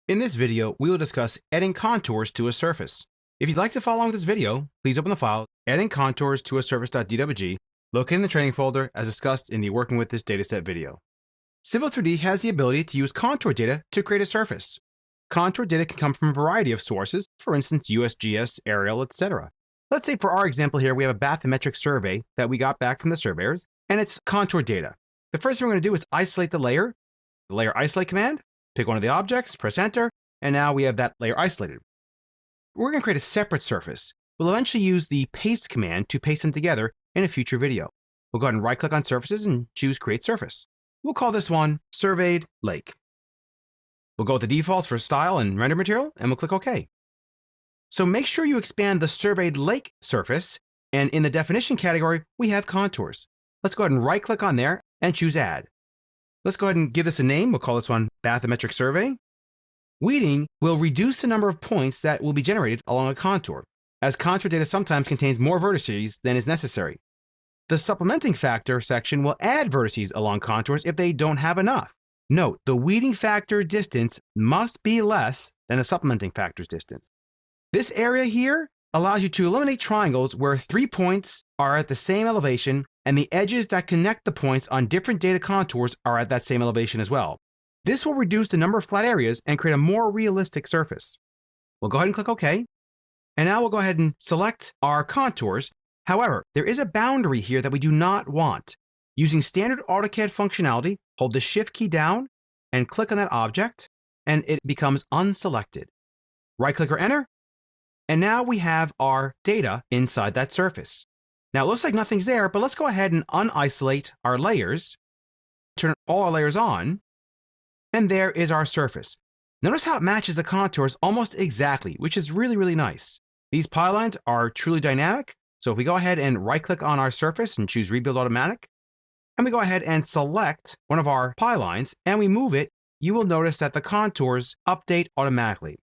In this video, we will discuss adding contours to a surface. If you'd like to follow along with this video, please open the file Adding Contours to a Surface.dwg, located in the training folder as discussed in the Working with this dataset video. Civil 3D has the ability to use contour data to create a surface. Contour data can come from a variety of sources, for instance, USGS, aerial, etc. Let's say for our example here, we have a bathymetric survey that we got back from the surveyors, and it's contour data. The first thing we're going to do is isolate the layer isolate command, pick one of the objects, press enter, and now we have that layer isolated. We're going to create a separate surface. We'll eventually use the paste command to paste them together in a future video. We'll go ahead and right-click on surfaces and choose Create Surface. We'll call this one Surveyed Lake. We'll go with the defaults for style and render material, and we'll click OK. So make sure you expand the Surveyed Lake surface, and in the definition category, we have contours. Let's go ahead and right-click on there and choose Add. Let's go ahead and give this a name. We'll call this one Bathymetric Survey. Weeding will reduce the number of points that will be generated along a contour, as contour data sometimes contains more vertices than is necessary. The supplementing factor section will add vertices along contours if they don't have enough. Note, the weeding factor distance must be less than the supplementing factor's distance. This area here allows you to eliminate triangles where 3 points are at the same elevation and the edges that connect the points on different data contours are at that same elevation as well. This will reduce the number of flat areas and create a more realistic surface. We'll go ahead and click OK. And now we'll go ahead and select our contours. However, there is a boundary here that we do not want. Using standard AutoCAD functionality, hold the Shift key down and click on that object, and it becomes unselected. Right-click or Enter, and now we have our data inside that surface. Now it looks like nothing's there, but let's go ahead and unisolate our layers, turn all our layers on, and there is our surface. Notice how it matches the contours almost exactly, which is really, really nice. These polylines are truly dynamic, so if we go ahead and right-click on our surface and choose Rebuild Automatic, and we go ahead and select one of our polylines, and we move it, you will notice that the contours update automatically.